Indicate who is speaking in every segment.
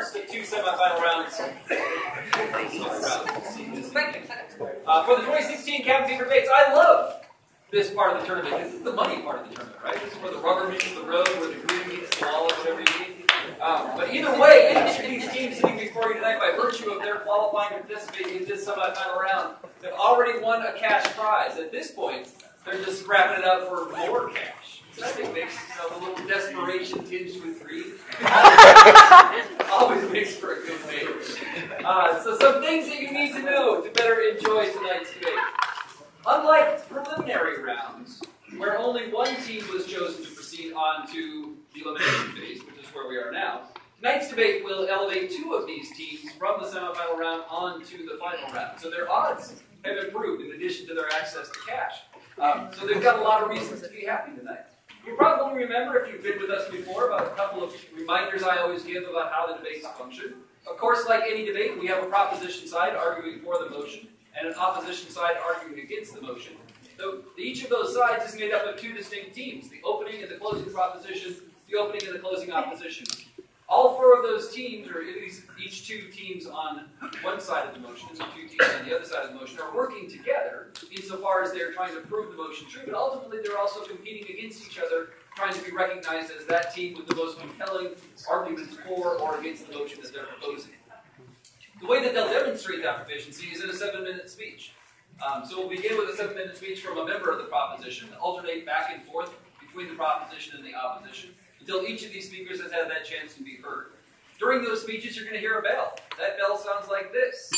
Speaker 1: first of two semifinal rounds. For the 2016 Cabin Fever debates, I love this part of the tournament. This is the money part of the tournament, right? This is where the rubber meets the road, where the green meets the wall, whatever you need. But either way, each of these teams sitting before you tonight, by virtue of their qualifying to participate in this semifinal round, have already won a cash prize. At this point, they're just scrapping it up for more cash. So I think makes a little desperation tinged with greed. Always makes for a good match. So some things that you need to know to better enjoy tonight's debate. Unlike preliminary rounds, where only one team was chosen to proceed on to the elimination phase, which is where we are now, tonight's debate will elevate two of these teams from the semifinal round on to the final round. So their odds have improved in addition to their access to cash. So they've got a lot of reasons to be happy tonight. You probably remember, if you've been with us before, about a couple of reminders I always give about how the debates function. Of course, like any debate, we have a proposition side arguing for the motion, and an opposition side arguing against the motion. So two of those sides is made up of two distinct teams, the opening and the closing proposition, the opening and the closing opposition. All four of those teams, or at least each two teams on one side of the motion and the two teams on the other side of the motion, are working together insofar as they're trying to prove the motion true, but ultimately they're also competing against each other, trying to be recognized as that team with the most compelling arguments for or against the motion that they're proposing. The way that they'll demonstrate that proficiency is in a 7-minute speech. So we'll begin with a 7-minute speech from a member of the proposition, alternate back and forth between the proposition and the opposition, until each of these speakers has had that chance to be heard. During those speeches, you're going to hear a bell. That bell sounds like this.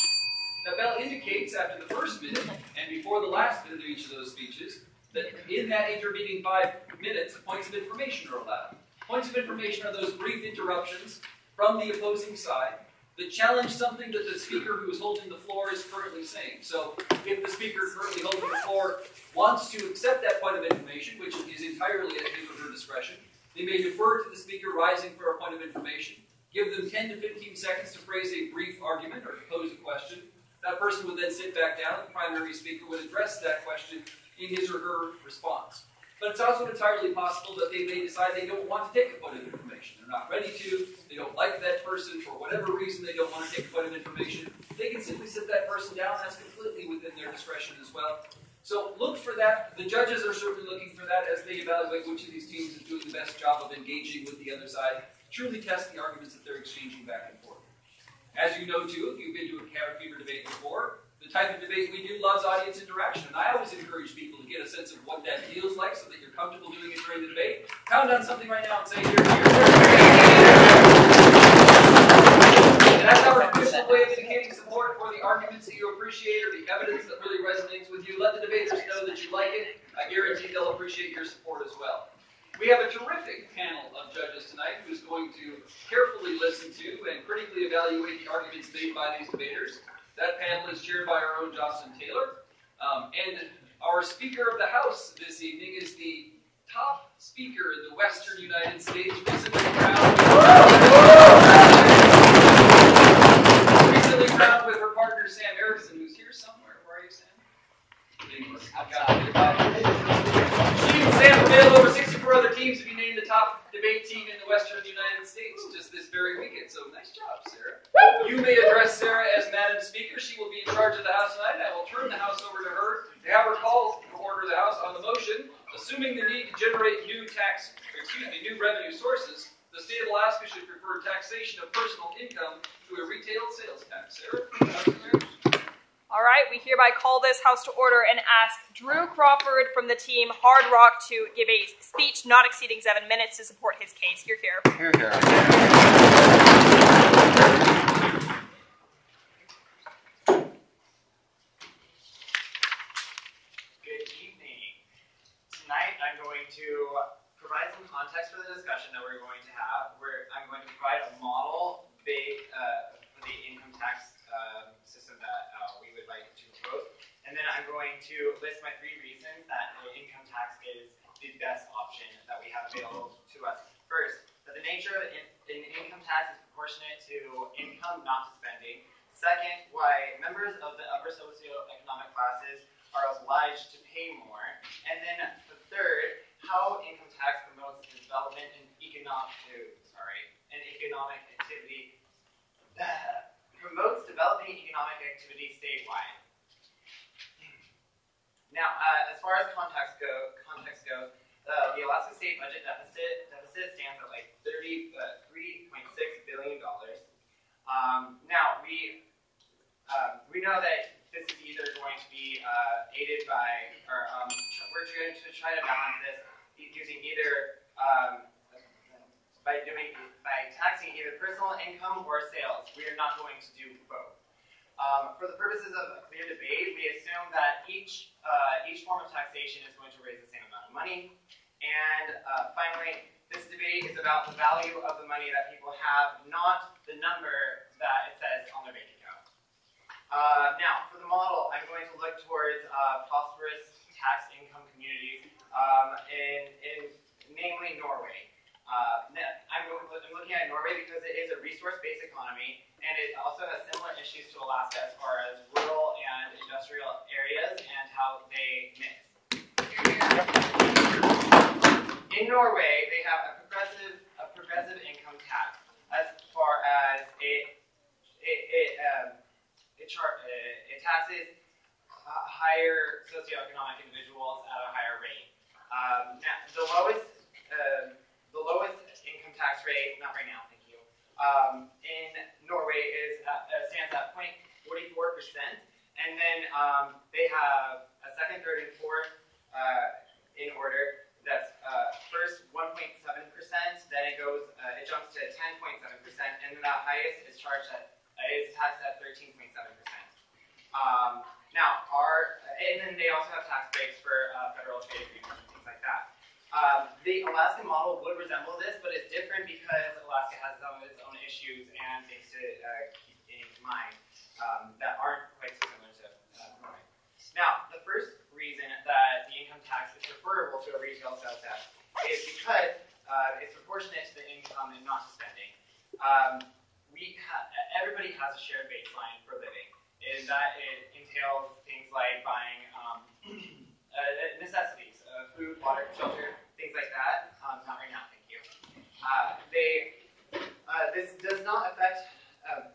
Speaker 1: That bell indicates after the first minute and before the last minute of each of those speeches that in that intervening 5 minutes, points of information are allowed. Points of information are those brief interruptions from the opposing side that challenge something that the speaker who is holding the floor is currently saying. So if the speaker currently holding the floor wants to accept that point of information, which is entirely at his or her discretion, they may defer to the speaker rising for a point of information, give them 10 to 15 seconds to phrase a brief argument or to pose a question. That person would then sit back down, and the primary speaker would address that question in his or her response. But it's also entirely possible that they may decide they don't want to take a point of information. They're not ready to, they don't like that person, for whatever reason they don't want to take a point of information. They can simply sit that person down, that's completely within their discretion as well. So look for that. The judges are certainly looking for that as they evaluate which of these teams is doing the best job of engaging with the other side, truly test the arguments that they're exchanging back and forth. As you know too, if you've been to a Cabin Fever debate before, the type of debate we do loves audience interaction. And I always encourage people to get a sense of what that feels like so that you're comfortable doing it during the debate. Pound on something right now and say, here, here, here. And that's our traditional way of indicating support for the arguments that you appreciate or the evidence that really resonates with you. Let the debaters know that you like it. I guarantee they'll appreciate your support as well. We have a terrific panel of judges tonight who's going to carefully listen to and critically evaluate the arguments made by these debaters. That panel is chaired by our own Jocelyn Taylor. And our Speaker of the House this evening is the top speaker in the Western United States, recently crowned with her partner Sam Erickson, who's here somewhere. Where are you, Sam? She and Sam availed over 64 other teams to be named the top debate team in the Western United States just this very weekend. So nice job, Sarah. You may address Sarah as Madam Speaker. She will be in charge of the House tonight. I will turn the House over to her to have her call to order the House on the motion, assuming the need to generate new revenue sources. The state of Alaska should prefer taxation of personal income to a retail sales tax. Sarah?
Speaker 2: All right, we hereby call this House to order and ask Drew Crawford from the team Hard Rock to give a speech not exceeding 7 minutes to support his case. Hear, hear.
Speaker 3: Hear, hear.
Speaker 4: Good evening. Tonight I'm going to provide some context for the discussion that we're going to have, where I'm going to provide a model for the income tax system that we would like to propose. And then I'm going to list my 3 reasons that the income tax is the best option that we have available to us. First, that the nature of an income tax is proportionate to income, not to spending. Second, why members of the upper socioeconomic classes are obliged to pay more. And then the third, how income tax promotes the development and economic activity promotes developing economic activity statewide. Now, as far as context goes, the Alaska state budget deficit stands at like $3.6 billion. Now, we know that this is either going to be aided by, or we're going to try to balance this using either by taxing either personal income or sales. We are not going to do both. For the purposes of a clear debate, we assume that each form of taxation is going to raise the same amount of money. And finally, this debate is about the value of the money that people have, not the number that it says on their bank account. Now, for the model, I'm going to look towards prosperous tax income communities, in namely Norway. I'm looking at Norway because it is a resource-based economy, and it also has similar issues to Alaska as far as rural and industrial areas and how they mix. In Norway, they have a progressive income tax as far as it taxes higher socioeconomic individuals at a higher rate. Now, the lowest income tax rate, not right now, thank you, in Norway stands at 0.44%, and then they have a second, third, and fourth in order. That's first 1.7%, then it jumps to 10.7%, and then the highest is taxed at 13.7%. Now, and then they also have tax breaks for federal trade agreements and things like that. The Alaska model would resemble this, but it's different because Alaska has some of its own issues and things to keep in mind that aren't quite so similar to Norway. Now, the first reason that the income tax is preferable to a retail sales tax is because it's proportionate to the income and not to spending. Everybody has a shared baseline for living, and that it entails things like buying necessities, food, water, shelter, things like that. Not right now, thank you. This does not affect an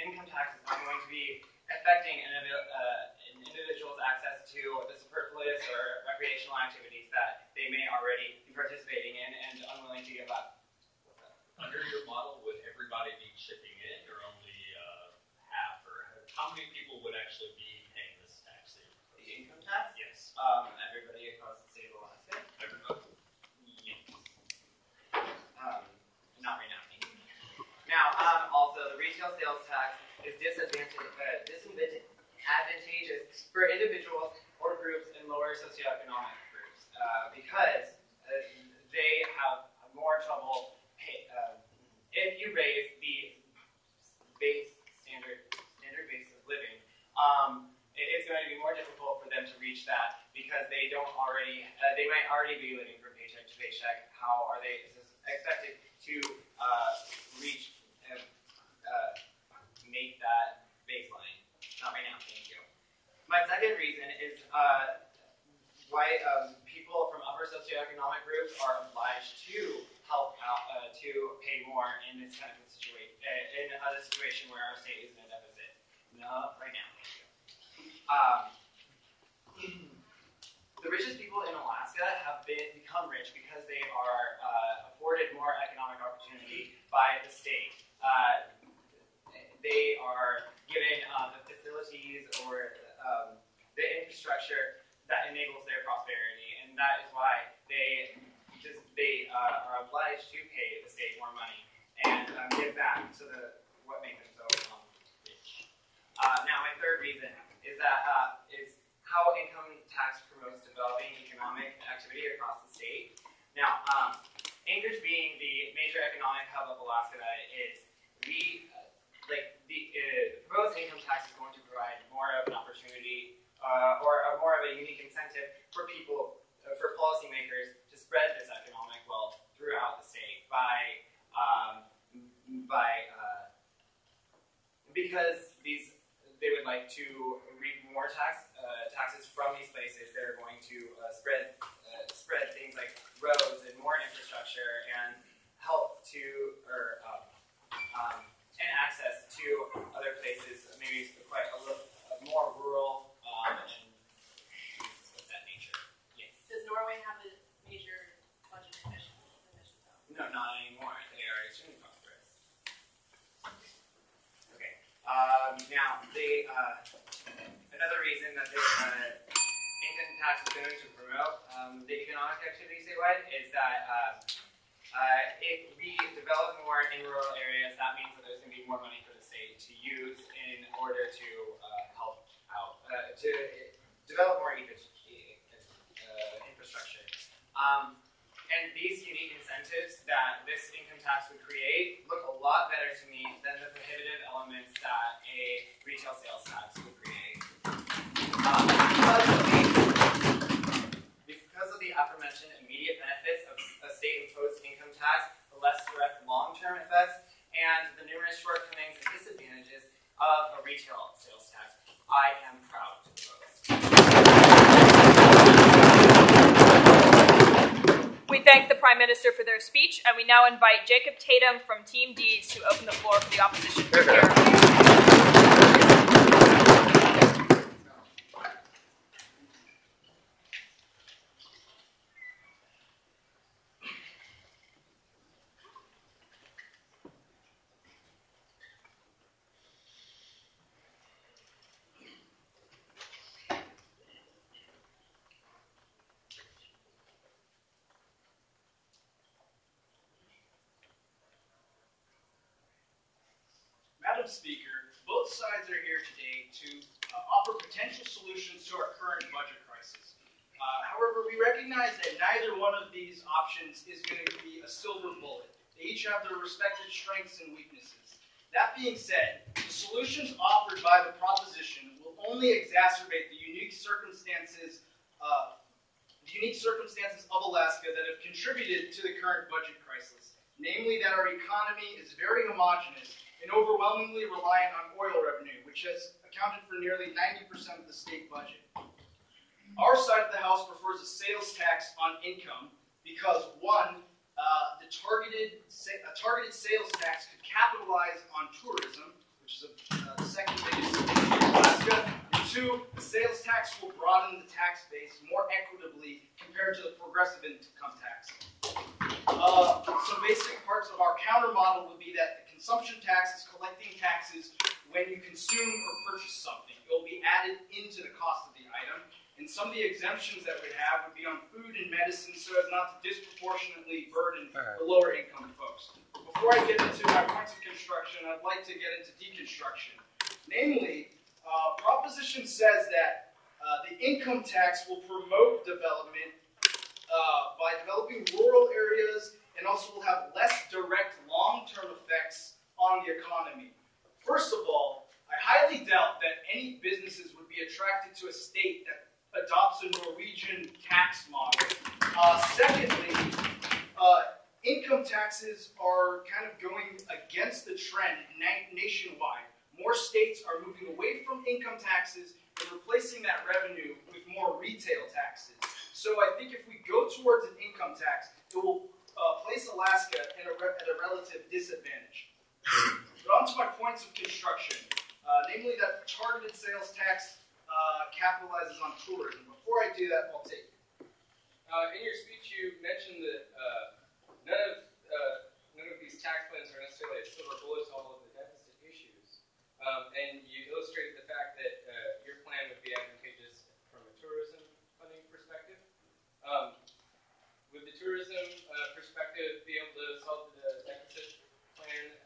Speaker 4: income tax is not going to be affecting an individual's access to the superfluous or recreational activities that they may already be participating in and unwilling to give up.
Speaker 3: Under your model, would everybody be chipping in, or only half, or how many people would actually be paying this tax?
Speaker 4: The income tax?
Speaker 3: Yes.
Speaker 4: Everybody across the state of Alaska?
Speaker 3: Everybody?
Speaker 4: Yes. Not right now. Now, also, the retail sales tax is disadvantageous for individuals or groups in lower socioeconomic groups because they have more trouble if you raise the standard base of living. It's going to be more difficult for them to reach that because they might already be living from paycheck to paycheck. How are they expected to reach make that baseline? Not right now, thank you. My second reason is why people from upper socioeconomic groups are obliged to help out to pay more in this kind of situation, in a situation where our state is in a deficit. No, right now, thank you. The richest people in Alaska have become rich because they are afforded more economic opportunity by the state. They are given the facilities or the infrastructure that enables their prosperity, and that is why they are obliged to pay the state more money and give back to what makes them so rich. Now, my third reason is that is how income tax promotes developing economic activity across the state. Now, Anchorage being the major economic hub of Alaska that it is, the proposed income tax is going to provide more of an opportunity or more of a unique incentive for people, for policymakers to spread this economic wealth throughout the state because they would like to reap more taxes from these places. They're going to spread things like roads and more infrastructure and help to another reason that this income tax is going to promote the economic activity statewide is that if we develop more in rural areas, that means that there's going to be more money for the state to use in order to help out, to develop more infrastructure. And these unique incentives that this income tax would create look a lot better to me than the prohibitive elements that a retail sales tax would create. Because of the aforementioned immediate benefits of a state-imposed income tax, the less direct long-term effects, and the numerous shortcomings and disadvantages of a retail sales tax, I am proud to propose.
Speaker 2: We thank the Prime Minister for their speech, and we now invite Jacob Tatum from Team Dees to open the floor for the opposition to hear.
Speaker 5: Madam Speaker, both sides are here today to offer potential solutions to our current budget crisis. However, we recognize that neither one of these options is going to be a silver bullet. They each have their respective strengths and weaknesses. That being said, the solutions offered by the proposition will only exacerbate the unique circumstances of Alaska that have contributed to the current budget crisis. Namely, that our economy is very homogeneous and overwhelmingly reliant on oil revenue, which has accounted for nearly 90% of the state budget. Our side of the House prefers a sales tax on income because, one, a targeted sales tax could capitalize on tourism, which is the second biggest issue in Alaska, and two, the sales tax will broaden the tax base more equitably compared to the progressive income tax. Some basic parts of our counter model would be that the consumption tax is collecting taxes when you consume or purchase something. It will be added into the cost of the item. And some of the exemptions that we'd have would be on food and medicine so as not to disproportionately burden the lower income folks. Before I get into my points of construction, I'd like to get into deconstruction. Namely, proposition says that the income tax will promote development by developing rural areas and also will have less direct long-term effects on the economy. First of all, I highly doubt that any businesses would be attracted to a state that adopts a Norwegian tax model. Secondly, income taxes are kind of going against the trend nationwide. More states are moving away from income taxes and replacing that revenue with more retail taxes. So I think if we go towards an income tax, it will place Alaska at a relative disadvantage. But on to my points of construction, namely that targeted sales tax capitalizes on tourism. Before I do that, I'll take
Speaker 6: in your speech, you mentioned that none of these tax plans are necessarily a silver bullet to all of the deficit issues, and you illustrated the fact that your plan would be advantageous from a tourism funding perspective. Would the tourism perspective be able to solve the deficit plan?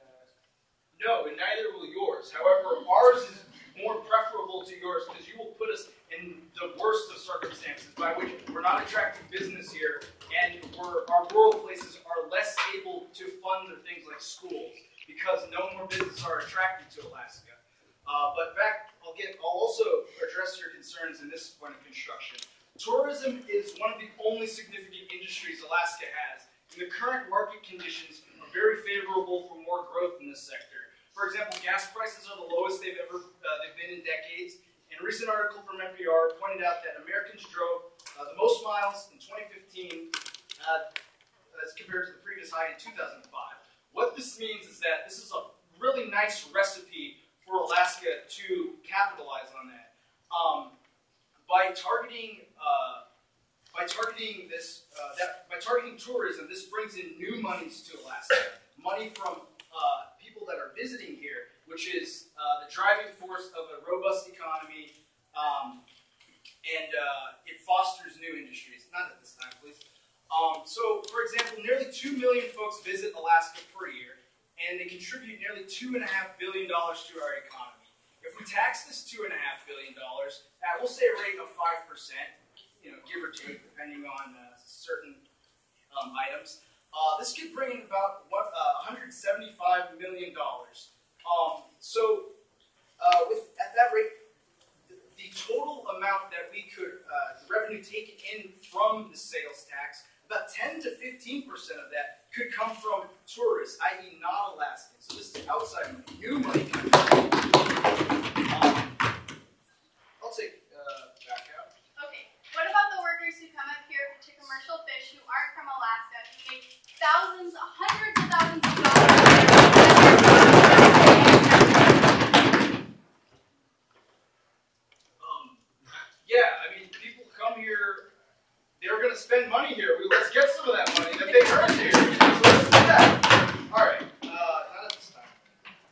Speaker 5: No, and neither will yours. However, ours is more preferable to yours because you will put us in the worst of circumstances by which we're not attracting business here and our rural places are less able to fund their things like schools because no more businesses are attracted to Alaska. But I'll also address your concerns in this point of construction. Tourism is one of the only significant industries Alaska has, and the current market conditions are very favorable for more growth in this sector. For example, gas prices are the lowest they've been in decades. And a recent article from NPR pointed out that Americans drove the most miles in 2015 as compared to the previous high in 2005. What this means is that this is a really nice recipe for Alaska to capitalize on that. By targeting tourism, this brings in new monies to Alaska. Money from people that are visiting here, which is the driving force of a robust economy, and it fosters new industries. Not at this time, please. So, for example, nearly 2 million folks visit Alaska per year, and they contribute nearly $2.5 billion to our economy. If we tax this $2.5 billion at, we'll say, a rate of 5%, give or take, depending on certain items, this could bring in about $175 million. At that rate, the total amount that we could, the revenue taken in from the sales tax, about 10 to 15% of that could come from tourists, i.e. not Alaskans. So this is outside money, new money coming in. I'll take back out.
Speaker 7: Okay, what about the workers who come up here to commercial fish who aren't from Alaska, who make thousands, hundreds of thousands of dollars?
Speaker 5: Yeah, I mean, people come here, they're going to spend money here. Let's get some of that money that they earned here. So let's do that. All right, not at this time.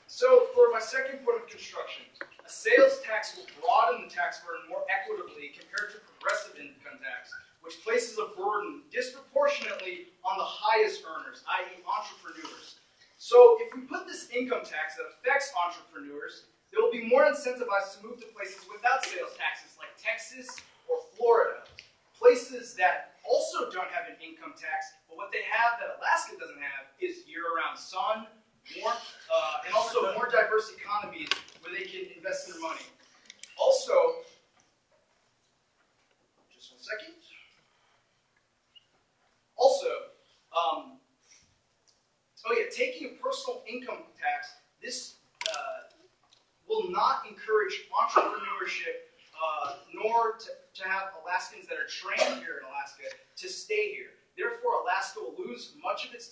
Speaker 5: So for my second point of construction, a sales tax will broaden the tax burden more equitably compared to progressive income tax, which places a burden disproportionately on the highest earners, i.e. entrepreneurs. So if we put this income tax that affects entrepreneurs, they will be more incentivized to move to places without sales taxes like Texas or Florida. Places that also don't have an income tax, but what they have that Alaska doesn't have is year-round sun, warmth, and also more diverse economies where they can invest their money. Also, just 1 second. Also, taking a personal income tax, this will not encourage entrepreneurship, nor to have Alaskans that are trained here in Alaska to stay here. Therefore, Alaska will lose much of its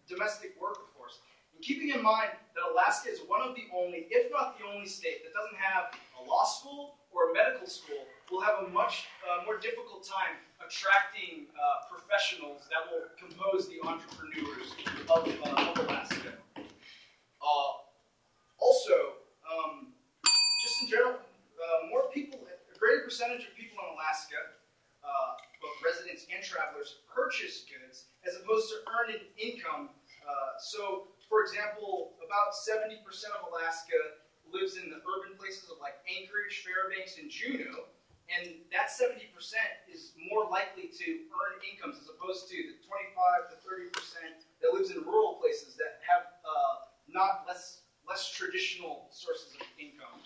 Speaker 5: domestic workforce. And keeping in mind that Alaska is one of the only, if not the only state that doesn't have a law school or a medical school, will have a much more difficult time attracting professionals that will compose the entrepreneurs of Alaska. Also, just in general, more people, a greater percentage of people in Alaska, both residents and travelers, purchase goods as opposed to earn an income. So, for example, about 70% of Alaska lives in the urban places of like Anchorage, Fairbanks, and Juneau, and that 70% is more likely to earn incomes as opposed to the 25 to 30% that lives in rural places that have less traditional sources of income.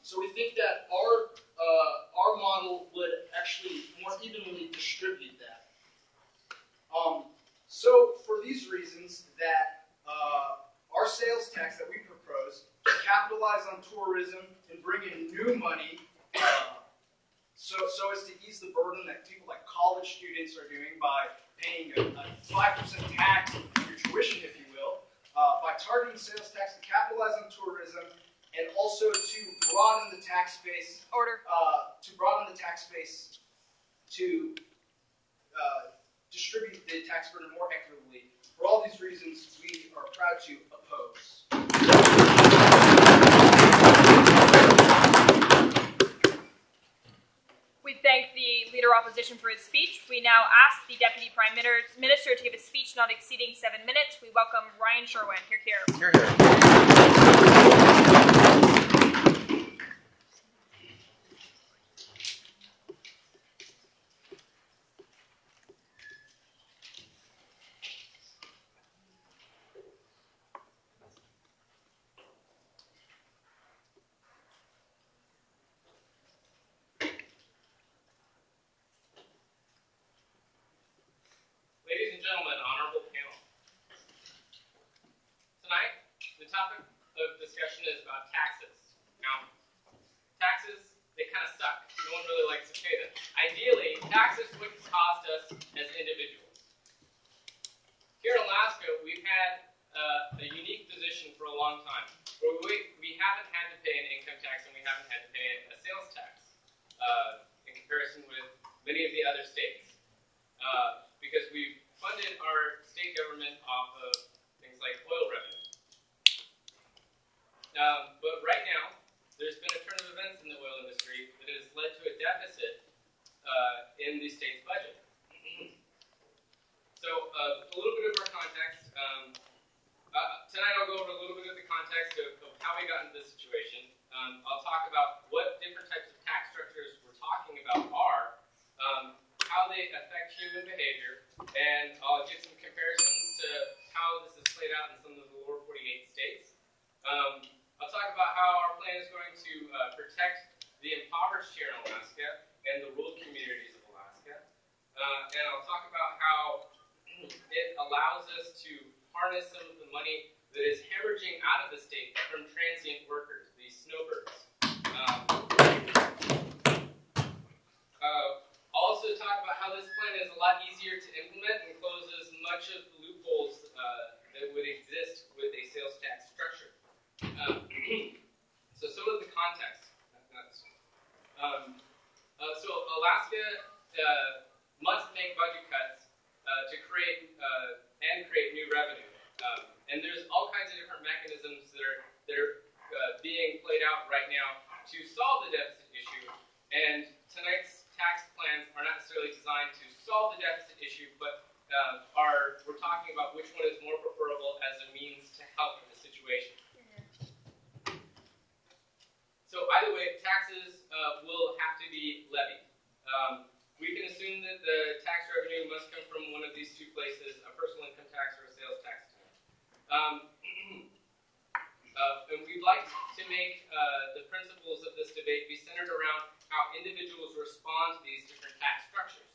Speaker 5: So we think that our model would actually more evenly distribute that. So for these reasons, that our sales tax that we propose capitalize on tourism and bring in new money, so as to ease the burden that people like college students are doing by paying a 5% tax on your tuition, if you will, by targeting sales tax to capitalize on tourism, and also to broaden the tax base. To distribute the tax burden more equitably. For all these reasons, we are proud to oppose.
Speaker 2: We thank the Leader Opposition for his speech. We now ask the Deputy Prime Minister to give a speech not exceeding 7 minutes. We welcome Ryan Sherwin. Here.
Speaker 8: Here, here.
Speaker 6: Ladies and gentlemen, honorable panel. Tonight, the topic of discussion is about taxes. Now, taxes, they kind of suck. No one really likes to pay them. Ideally, taxes wouldn't cost us as individuals. Here in Alaska, we've had a unique position for a long time, where we haven't had to pay an income tax and we haven't had to pay a sales tax in comparison with many of the other states. Because we've funded our state government off of things like oil revenue. a little bit of our context. Tonight I'll go over a little bit of the context of how we got into this situation. I'll talk about what different types of tax structures we're talking about are, how they affect human behavior, and I'll give some comparisons to how this is played out in some of the lower 48 states. I'll talk about how our plan is going to protect the impoverished here in Alaska and the rural communities of Alaska. And I'll talk about how it allows us to harness some of the money that is hemorrhaging out of the state from transient workers, these snowbirds. I'll also talk about how this plan is a lot easier to implement and closes much of the loopholes that would exist with a sales tax structure. So some of the context. So Alaska must make budget cuts to create new revenue. And there's all kinds of different mechanisms that are being played out right now to solve the deficit issue. And tonight's tax plans are not necessarily designed to solve the deficit issue, but we're talking about which one is more preferable as a means to help in the situation. So either way, taxes will have to be levied. We can assume that the tax revenue must come from one of these two places, a personal income tax or a sales tax. And we'd like to make the principles of this debate be centered around how individuals respond to these different tax structures.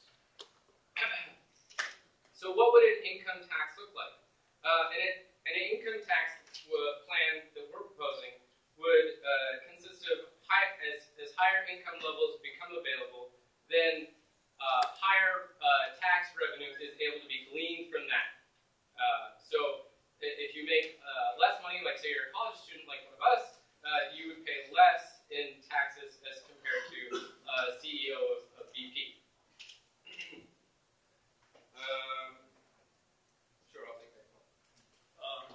Speaker 6: So what would an income tax look like? An income tax plan that we're proposing would consist of as higher income levels become available, then higher tax revenue is able to be gleaned from that. So if you make less money, like say you're a college student like one of us, you would pay less in taxes as compared to a CEO of BP. Sure, I'll take that one.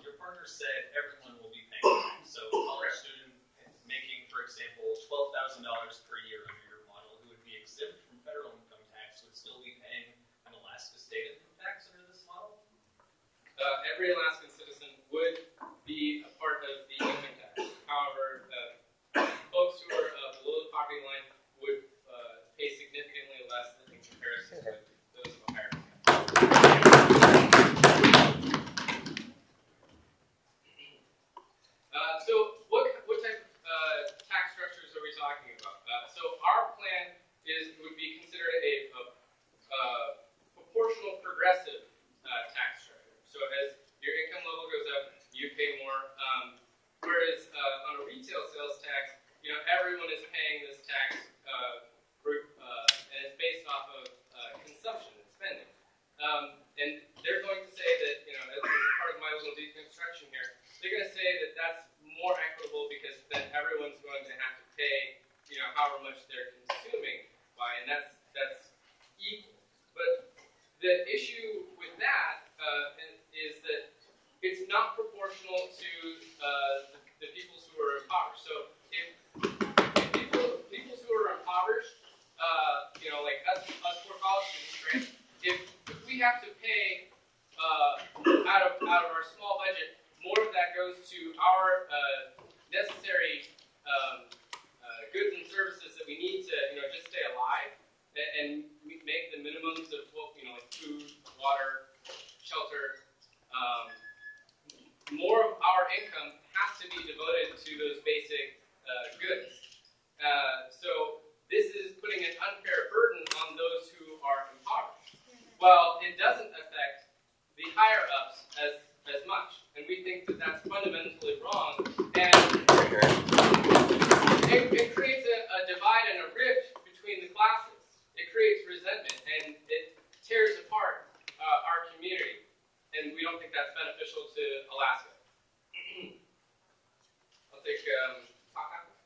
Speaker 3: Your partner said everyone will be paying. So a college student making, for example, $12,000 per year under your model, who would be exempt from federal income tax, would still be paying an Alaska state income tax under this model?
Speaker 6: Every Alaskan citizen would be a part of the income tax. However, folks who are below the poverty line would pay significantly less in comparison to those of a higher income. So what type of tax structures are we talking about? So our plan would be considered a proportional progressive tax structure. So as your income level goes up, you pay more. Whereas on a retail sales tax, everyone is paying this tax, and it's based off of consumption and spending. And they're going to say that, as part of my little deconstruction here, they're going to say that that's more equitable because then everyone's going to have to pay, however much they're consuming by, and that's equal. But the issue with that is that it's not proportional to the people who are impoverished. So if people who are impoverished, like us poor college students, right? If we have to pay out of our small budget, more of that goes to our necessary goods and services that we need to, just stay alive, and we make the minimums of like food, water, shelter. More of our income has to be devoted to those basic goods. So this is putting an unfair burden on those who are impoverished. Well, it doesn't affect the higher ups as much, and we think that that's fundamentally wrong, and it creates a divide and a rift between the classes. It creates resentment, and it tears apart our community, and we don't think that's beneficial to Alaska. I'll take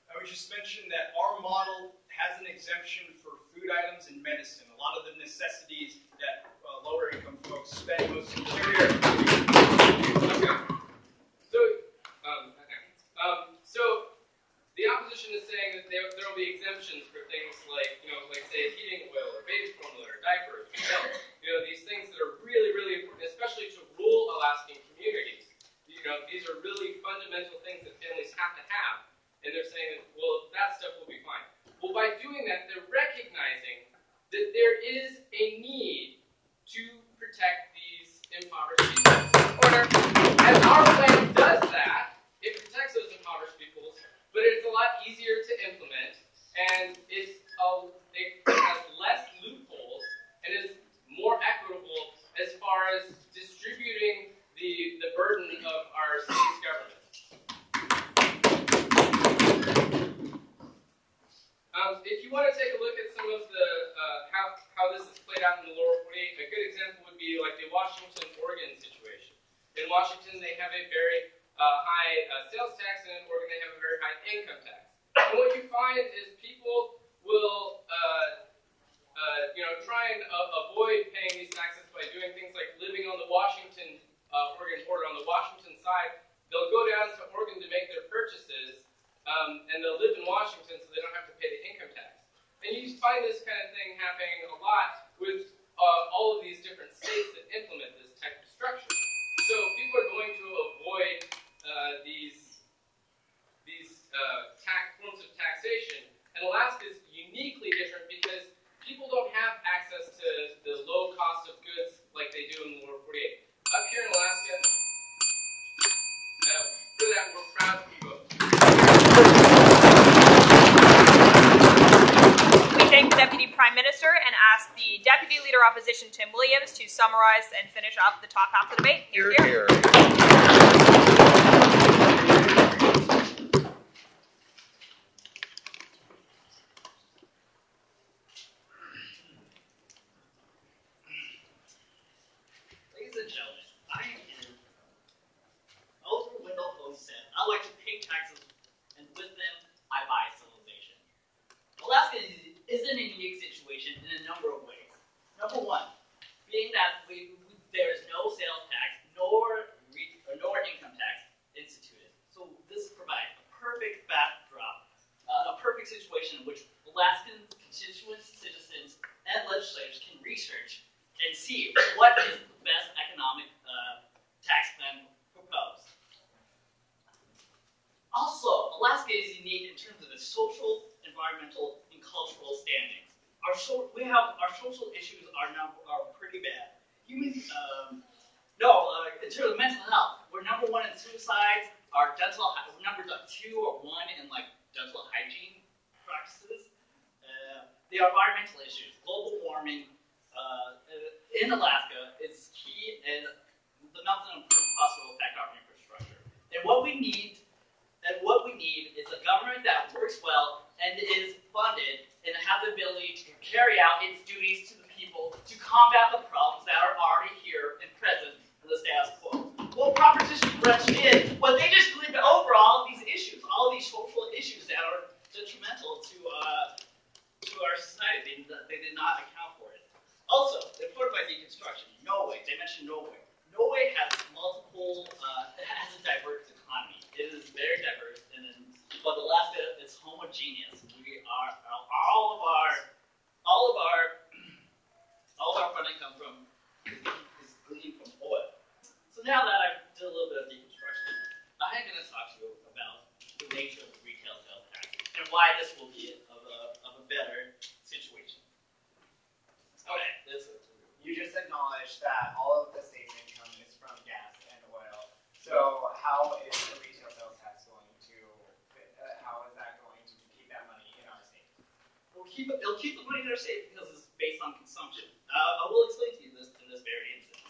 Speaker 5: I would just mention that our model has an exemption for food items and medicine. A lot of the necessities that lower income folks spend most of their year.
Speaker 6: Okay. So the opposition is saying that there will be exemptions for things like, say heating oil or baby formula or diapers, or milk. These things that are really, really important, especially to and they're saying that, well, that stuff will be fine. Well, by doing that, they're recognizing that there is a need to protect these impoverished peoples.
Speaker 2: Order.
Speaker 6: And our plan does that. It protects those impoverished peoples, but it's a lot easier to implement, and it has less loopholes and is more equitable as far as distributing the burden of our state's government. If you want to take a look at some of the how this is played out in the lower 48, a good example would be like the Washington, Oregon situation. In Washington, they have a very high sales tax, and in Oregon, they have a very high income tax. And what you find is people will try and avoid paying these taxes by doing things like living on the Washington, Oregon border. On the Washington side, they'll go down to Oregon to make their purchases, and they'll live in Washington so they don't have to pay the income tax. And you find this kind of thing happening a lot with all of these different states that implement this type of structure. So people are going to avoid these forms of taxation. And Alaska is uniquely different because people don't have access to the low cost of goods like they do in the lower 48. Up here in Alaska, for that we're proud to be both.
Speaker 2: We thank the Deputy Prime Minister and ask the Deputy Leader Opposition Tim Williams to summarize and finish up the top half of the debate. Hear, hear.
Speaker 9: Ladies and gentlemen, I am in Oliver Wendell Holmes said, I like to pay taxes, and with them, I buy civilization. Alaska is in a unique situation in a number of ways. Number one, being that there is no sales tax nor income tax instituted. So this provides a perfect backdrop, a perfect situation in which Alaskan constituents, citizens, and legislators can research and see what is the best economic tax plan proposed. Also, Alaska is unique in terms of its social, environmental, and cultural standings. Our social issues are pretty bad. In terms of mental health, we're number one in suicides. Our we're number 2 or 1 in dental hygiene practices. The environmental issues, global warming in Alaska is key, and the meltdown possible affect our infrastructure. And what we need is a government that works well and is funded and has the ability to carry out its duties to the people to combat the problems that are already here and present in the status quo. Well, Proposition Branch did, well, they just glided over all of these issues, all of these social issues that are detrimental to our society. They did not account for it. Also, reported by deconstruction, Norway, they mentioned Norway. Norway has has a diverse economy. It is very diverse, but Alaska is homogeneous. We are all of our funding comes from is gleaned from oil. So now that I've did a little bit of deconstruction, I'm going to talk to you about the nature of the retail sales tax and why this will be of a better situation. Okay,
Speaker 4: You just acknowledged that all of the state's income is from gas and oil. So how is the retail sales tax going to how is that going to keep that money in our state?
Speaker 9: It'll keep the money in our state because it's based on consumption. I will explain to you this in this very instance.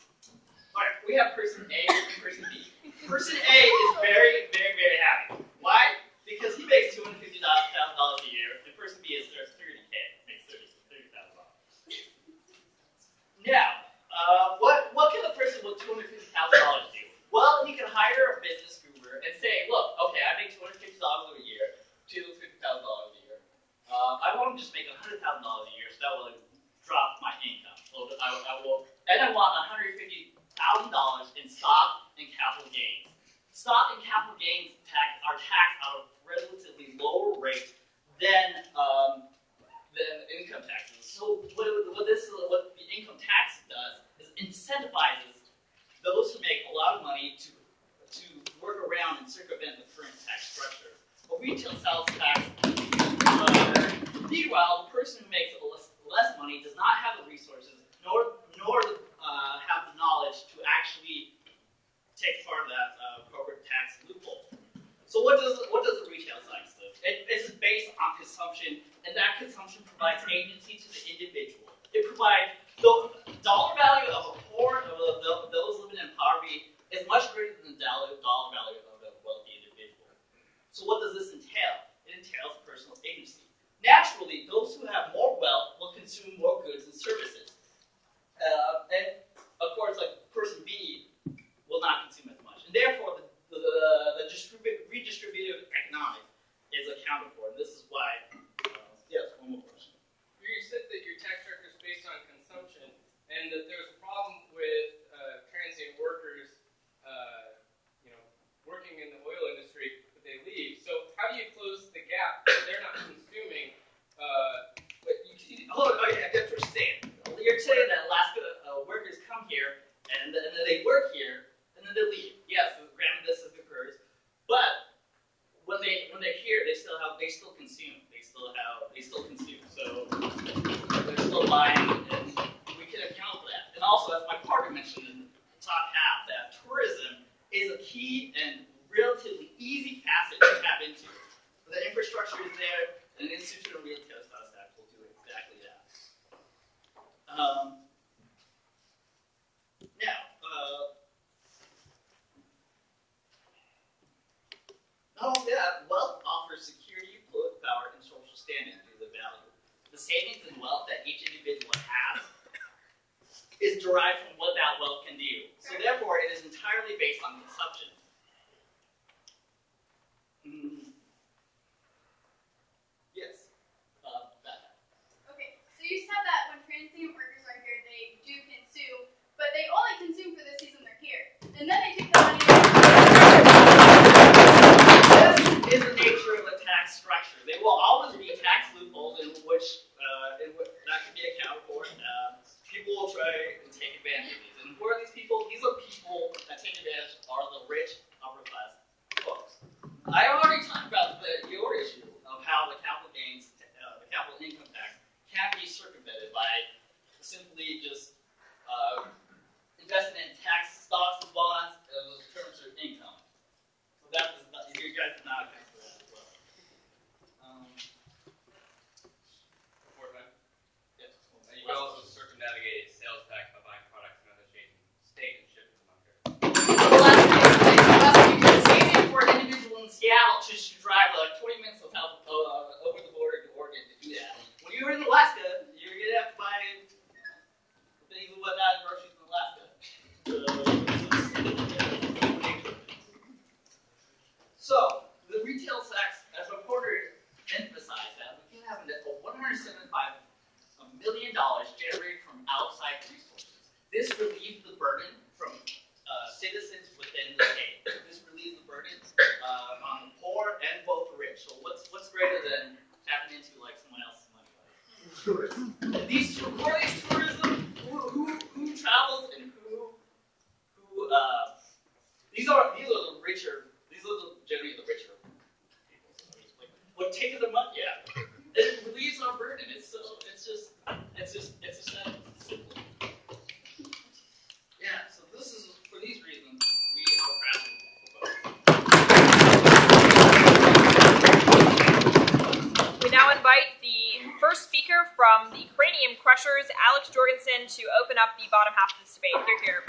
Speaker 9: All right, we have person A and person B. Person A is very, very, very happy. Why? Because he makes $250,000 a year, and person B is $30K, makes $30,000. Now, what can a person with $250,000 do? Well, he can hire a business guru and say, look, okay, I make $250,000 a year, $250,000 a year. I want to just make $100,000 a year, so that will drop my income. So I want $150,000 in stock and capital gains. Stock and capital gains are taxed at a relatively lower rate than income taxes. So what the income tax does is incentivizes those who make a lot of money to work around and circumvent the current tax structure. a retail sales tax. Meanwhile, the person who makes less money does not have the resources nor have the knowledge to actually take part of that corporate tax loophole. So what does the retail tax do? It's based on consumption, and that consumption provides agency to the individual. It provides the dollar value of a poor, of those living in poverty, is much greater than the dollar value of a wealthy individual. So what does this entail? It entails personal agency. Naturally, those who have more wealth will consume more goods and services. And of course, like person B will not consume as much. And therefore, the redistributive economics is accounted for. And this is why, yes, one more question.
Speaker 6: You said that your tax structure is based on consumption, and that there's a problem with transient workers, working in the oil industry, but they leave. So how do you close the gap? They're not consuming.
Speaker 9: Hold on, okay, I get what you're saying. You're saying that Alaska workers come here, and then they work here, and then they leave. Yes, granted this occurs, but when they're here, they still consume. They still consume. So they're still buying, and we can account for that. And also, as my partner mentioned in the top half, that tourism is a key and relatively easy facet to tap into. The infrastructure is there, and an institutional retail sales tax will do exactly that. Not only that, wealth offers security, political power, and social standing through the value. The savings and wealth that each individual has is derived from what that wealth can do. So therefore, it is entirely based on consumption. Yes.
Speaker 7: Okay, so you said that when transient workers are here, they do consume, but they only consume for the season they're here. And then they take the money.
Speaker 9: This is the nature of the tax structure. There will always be tax loopholes in which that can be accounted for. People will try and take advantage of these. And who are these people? These are people that take advantage are the rich, upper class folks. I already talked about your issue of how the capital gains, the capital income tax, can be circumvented by simply just investing in tax stocks and bonds as terms of income. So that is not, you guys did not account for that as well. Yes.
Speaker 6: You can also circumnavigate sales tax by buying products in another state and shipping them up here.
Speaker 9: Well, it's easy for an individual in Seattle to drive like 20 minutes over the border to Oregon to do that. When you're in Alaska, you're going to have to buy things and whatnot, groceries in Alaska. So, the retail tax, as a reporter emphasized that, we can have $175 million generated from outside resources. This relieves the burden from citizens within the state. This relieves the burden on the poor and both the rich. So what's greater than tapping into like someone else's money? Right? These tourism, who travels and who these are the richer. These are generally the richer people. So like, what taking the money? Yeah, it relieves our burden. It's simple. Yeah. So this is for these reasons we are crafting proposals.
Speaker 2: We now invite the first speaker from the Cranium Crushers, Alex Jorgensen, to open up the bottom half of this debate. Here.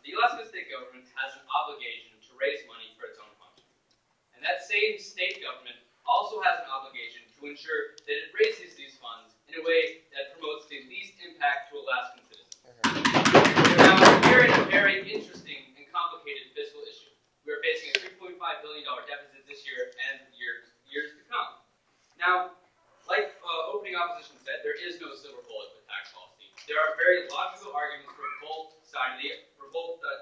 Speaker 6: The Alaska state government has an obligation to raise money for its own function. And that same state government also has an obligation to ensure that it raises these funds in a way that promotes the least impact to Alaskan citizens. Now, we're in a very interesting and complicated fiscal issue. We're facing a $3.5 billion deficit this year and years to come. Now, like opening opposition said, there is no silver bullet with tax policy.
Speaker 10: there are very logical arguments for both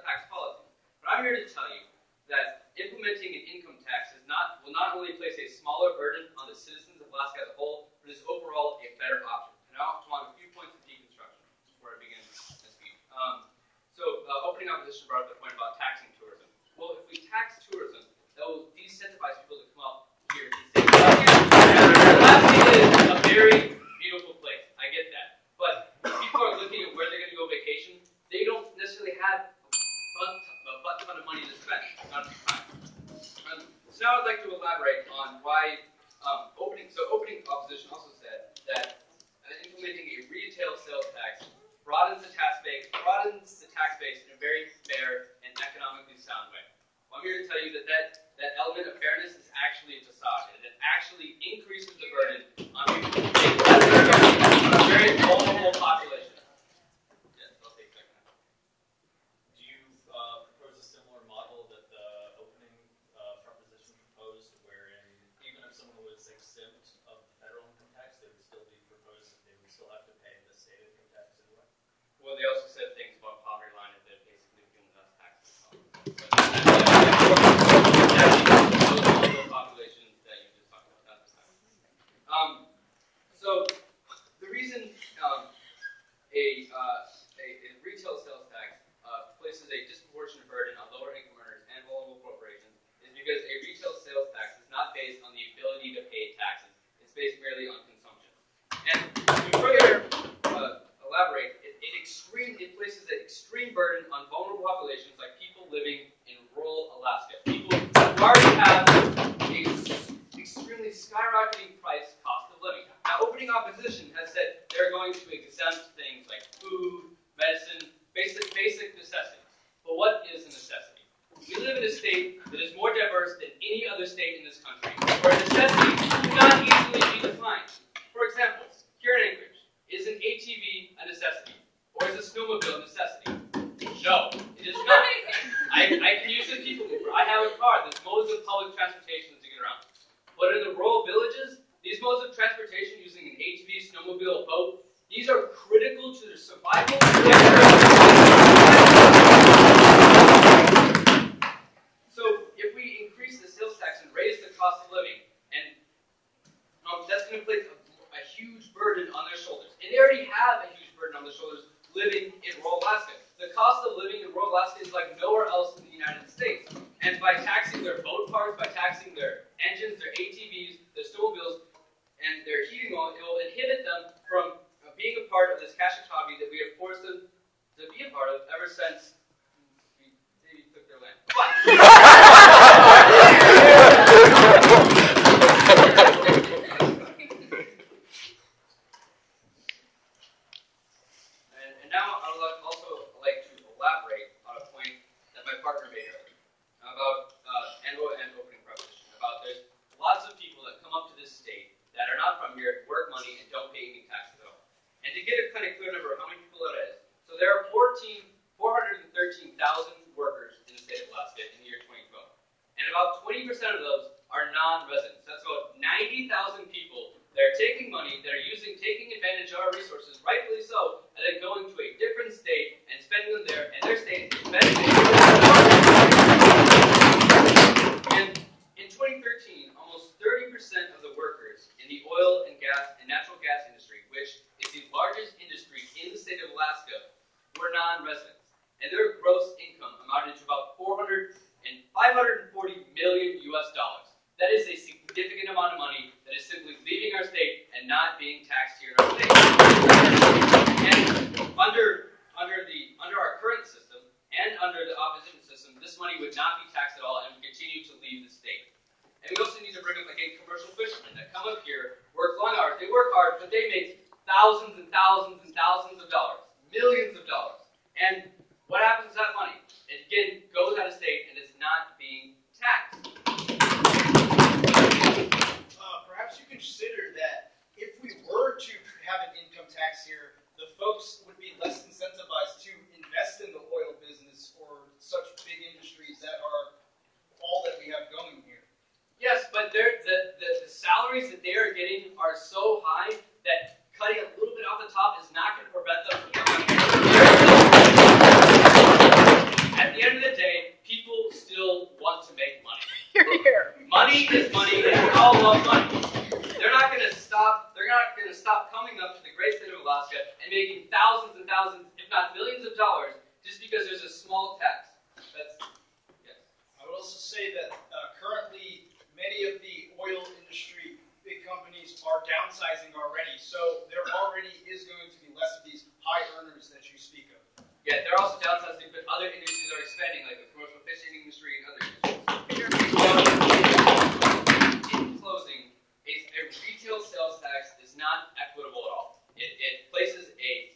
Speaker 10: tax policies. But I'm here to tell you that implementing an income tax will not only place a smaller burden on the citizens of Alaska as a whole, but is overall a better option. And I want a few points of deconstruction before I begin my speech. Opening opposition brought up the point about taxing tourism. Well, if we tax tourism, that will decentivize people to come up here to stay. Alaska is a very beautiful place. I get that. But when people are looking at where they're going to go vacation, they don't necessarily have a ton of money to spend. Not enough time. So now I'd like to elaborate on why opening opposition also said that implementing a retail sales tax broadens the tax base in a very fair and economically sound way. Well, I'm here to tell you that that element of fairness is actually a facade, and it actually increases the burden on people on a very vulnerable population. Yes, I'll take that.
Speaker 3: Do you propose a similar model that the opening proposition proposed, wherein even if someone was exempt of the federal income tax, they would still be proposed that they would still have to pay the state income tax anyway?
Speaker 10: Well, they also said things about poverty line that they're basically giving us taxes. Populations that you just talked about at this time. So the reason a retail sales tax places a disproportionate burden on lower income earners and vulnerable corporations is because a retail sales tax is not based on the ability to pay taxes. It's based merely on consumption. And to further elaborate, it places an extreme burden on vulnerable populations like people living in rural Alaska. People who already have a extremely skyrocketing cost of living. Now, opening opposition has said they're going to exempt things like food, medicine, basic necessities. But what is a necessity? We live in a state that is more diverse than any other state in this country, where necessity cannot easily be defined. For example, here in Anchorage, is an ATV a necessity? Or is a snowmobile a necessity? No, it is not. I can use a people mover. I have a car. There's modes of public transportation to get around. But in the rural villages, these modes of transportation using an ATV, snowmobile, boat, these are critical to their survival. So if we increase the sales tax and raise the cost of living, and that's going to place a huge burden on their shoulders. And they already have a huge burden on their shoulders living in rural Alaska. The cost of living in rural Alaska is like nowhere else in the United States. And by taxing their boat parks, by taxing their engines, their ATVs, their snowmobiles, and their heating oil, it will inhibit them from being a part of this cash economy that we have forced them to be a part of ever since they took their land. And now I would also like to elaborate on a point that my partner made earlier about and opening proposition. About there's lots of people that come up to this state that are not from here, work money, and don't pay any taxes at all. And to get a kind of clear number of how many people that is, so there are 413,000 workers in the state of Alaska in the year 2012. And about 20% of those are non-residents. That's about 90,000 people that are taking money, that are taking advantage of our resources, rightfully so, and then going to a different state and spending them there, and their state is benefiting. And in 2013, almost 30% of the workers in the oil and natural gas industry, which is the largest industry in the state of Alaska, were non-residents. And their gross income amounted to about $540 million US. That is a significant amount of money that is simply leaving our state and not being taxed here in our state. And under our current system and under the opposition system, this money would not be taxed at all and would continue to leave the state. And we also need to bring up again commercial fishermen that come up here, work long hours. They work hard, but they make thousands and thousands and thousands of dollars, millions of dollars. And what happens to that money? It again goes out of state and is not being taxed.
Speaker 5: Perhaps you consider that if we were to have an income tax here, the folks would be less incentivized to invest in the oil business or such big industries that are all that we have going here.
Speaker 10: Yes, but the salaries that they are getting are so high that cutting a little bit off the top is not going to prevent them from coming up to the great state of Alaska and making thousands and thousands, if not millions of dollars, just because there's a small tax. That's, yes.
Speaker 5: I would also say that currently many of the oil industry big companies are downsizing already, so there already is going to be less of these high earners that you speak of.
Speaker 10: Yeah, they're also downsizing, but other industries are expanding, like the commercial fishing industry and other industries. In closing, a retail sales tax is not equitable at all. It places it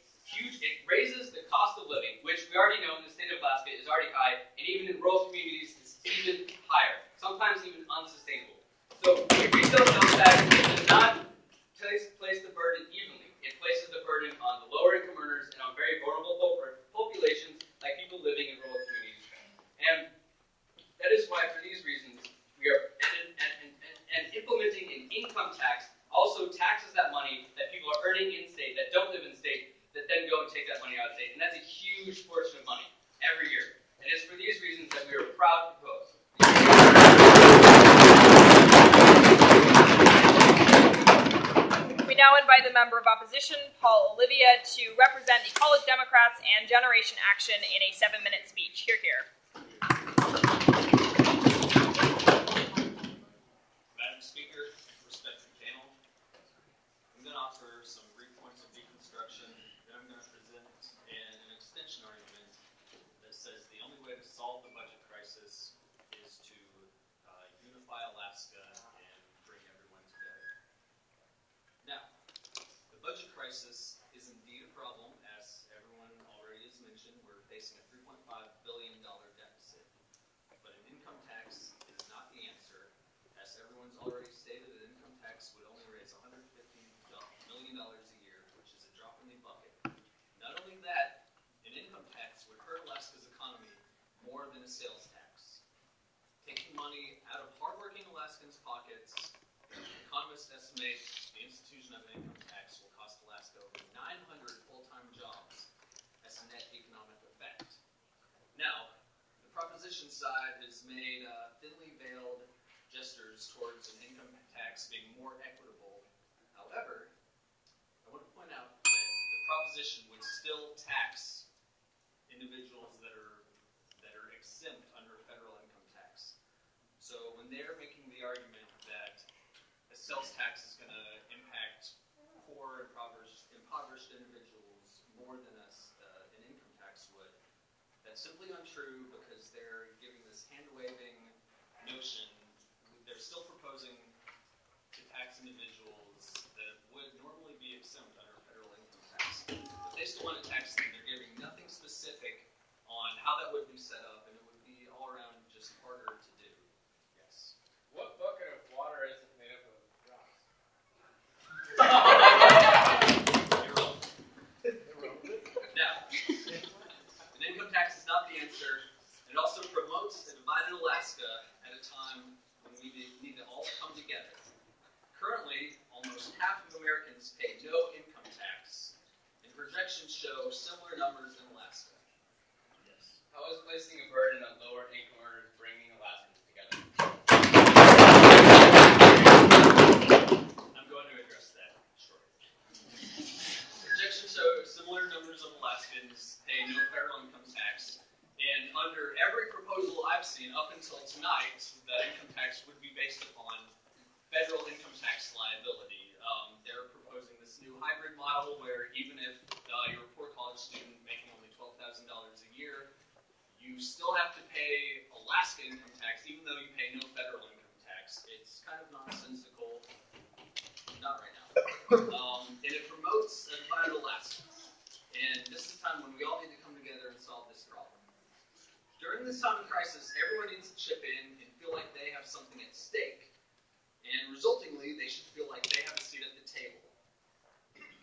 Speaker 10: raises the cost of living, which we already know in the state of Alaska is already high, and even in rural communities is even higher, sometimes even unsustainable. So a retail sales tax does not place the burden evenly. It places the burden on the lower income earners and on very vulnerable populations like people living in rural communities. And that is why, for these reasons, we are and implementing an income tax also taxes that money that people are earning in state that don't live in state that then go and take that money out of state. And that's a huge portion of money every year. And it's for these reasons that we are proud to propose.
Speaker 2: We now invite the member of opposition, Paul Olivia, to represent the College Democrats and Generation Action in a 7-minute speech. Hear, hear.
Speaker 3: Madam Speaker, respected panel, I'm going to offer some brief points of deconstruction, then I'm going to present an extension argument that says the only way to solve the budget crisis is to unify Alaska and bring everyone together. Now, the budget crisis is indeed a problem, as everyone already has mentioned. We're facing a $3.5 billion deficit, but an income tax is not the answer. As everyone's already stated, an income tax would only raise $150 million a year, which is a drop in the bucket. Not only that, an income tax would hurt Alaska's economy more than a sales tax. Taking money out of hardworking Alaskans' pockets, economists estimate the institution of an income tax will cost Alaska over 900 full-time jobs as a net economic effect. Now, the proposition side has made thinly veiled gestures towards an income tax being more equitable. However, I want to point out that the proposition would still tax individuals that are exempt under a federal income tax. So when they're making the argument that a sales tax is going to impact poor, impoverished individuals more than an income tax would, that's simply untrue because they're giving this hand-waving notion. They're still proposing to tax individuals that would normally be exempt under federal income tax. But they still want to tax them. They're giving nothing specific on how that would be set up, and it would be all around just harder to do. Yes.
Speaker 6: What bucket of water isn't made up of rocks?
Speaker 3: Now, an income tax is not the answer. It also promotes a divided Alaska at a time when we need to all come together. Currently, almost half of Americans pay no income tax, and projections show similar numbers in Alaska. Yes.
Speaker 6: How is placing a burden on lower income earners bringing Alaskans together?
Speaker 3: I'm going to address that shortly. Projections show similar numbers of Alaskans pay no federal income tax, and under every proposal I've seen up until tonight, the income tax would be based upon federal income tax liability. They're proposing this new hybrid model where even if you're a poor college student making only $12,000 a year, you still have to pay Alaska income tax even though you pay no federal income tax. It's kind of nonsensical. Not right now. And it promotes a divided Alaska. And this is a time when we all need to come together and solve this problem. During this time of crisis, everyone needs to chip in and feel like they have something at stake. And resultingly, they should feel like they have a seat at the table.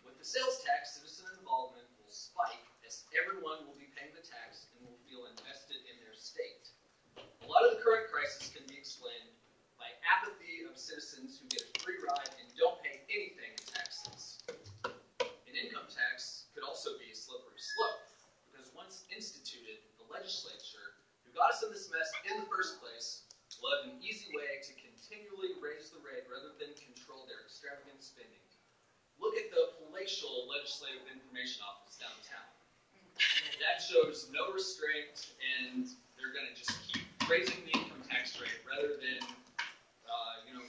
Speaker 3: With the sales tax, citizen involvement will spike as everyone will be paying the tax and will feel invested in their state. A lot of the current crisis can be explained by apathy of citizens who get a free ride and don't pay anything in taxes. An income tax could also be a slippery slope, because once instituted, the legislature, who got us in this mess in the first place, will have an easy way to continually raise the rate rather than control their extravagant spending. Look at the palatial information office downtown. That shows no restraint, and they're going to just keep raising the income tax rate rather than,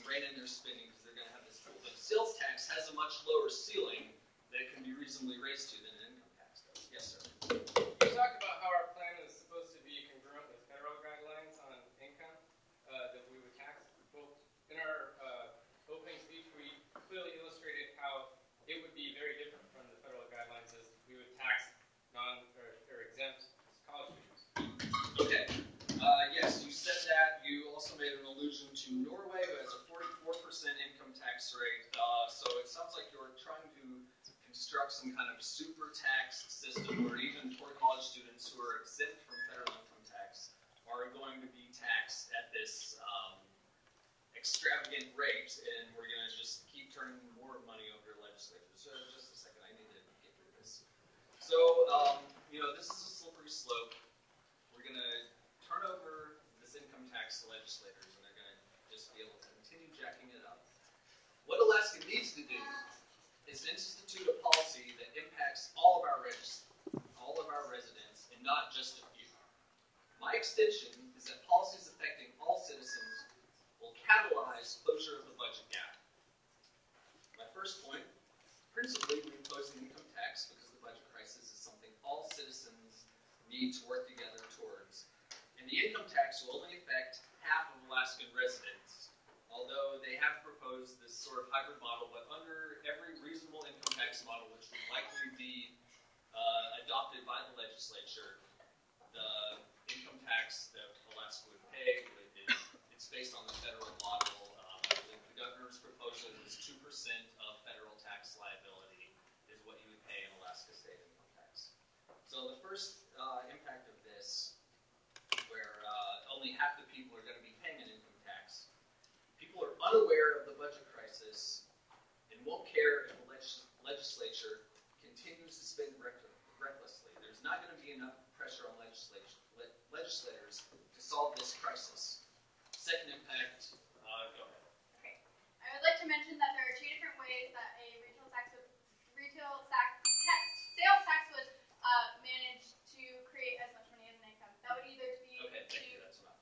Speaker 3: rein in their spending because they're going to have this tool. But sales tax has a much lower ceiling that can be reasonably raised to than an income tax does. Yes, sir.
Speaker 6: You talked about how our plan is supposed to be congruent with federal guidelines on income that we would tax. Well, in our opening speech, we clearly illustrated how it would be very different from the federal guidelines as we would tax or exempt college students.
Speaker 3: Okay. Yes, you said that. You also made an allusion to Norway, who has a 44% income tax rate. So it sounds like you're trying to construct some kind of super tax system where even poor college students who are exempt from federal income tax are going to be taxed at this extravagant rate, and we're going to just keep turning more money over to legislators. So just a second, I need to get rid of this. So, this is a slippery slope. We're going to turn over this income tax to legislators, and they're going to just be able to continue jacking it up. What Alaska needs to do is institute a policy that impacts all of our residents, and not just a few. My extension is that policies affecting all citizens will catalyze closure of the budget gap. My first point, principally, we impose an income tax because the budget crisis is something all citizens need to work together towards. And the income tax will only affect half of Alaskan residents, although they have proposed this sort of hybrid model, but under every reasonable income tax model, which would likely be adopted by the legislature, the income tax that Alaska would pay, it's based on the federal model. I believe the governor's proposal is 2% of federal tax liability is what you would pay in Alaska state income tax. So the first impact of this, where only half the people are going to be paying an income tax, people are unaware of the budget crisis and won't care if the legislature continues to spend recklessly. There's not going to be enough pressure on legislators to solve this crisis. Second impact, go ahead.
Speaker 7: Okay. I would like to mention that there are two different ways that a sales tax would manage to create as much money as an income. That would either be
Speaker 3: okay, thank you, that's enough.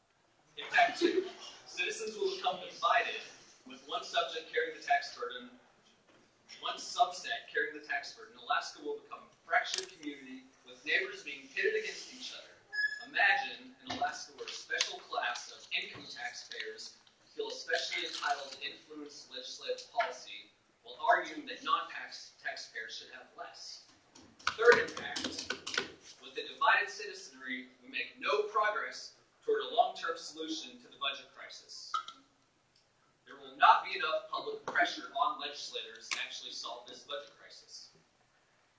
Speaker 3: Impact 2. Citizens will become divided, with one subject carrying the tax burden, one subset carrying the tax burden. Alaska will become a fractured community with neighbors being pitted against each other. Imagine an Alaska where a special class of income taxpayers feel especially entitled to influence legislative policy while arguing that non-taxpayers should have less. Third impact, with the divided citizenry, we make no progress toward a long-term solution to the budget crisis. There will not be enough public pressure on legislators to actually solve this budget crisis.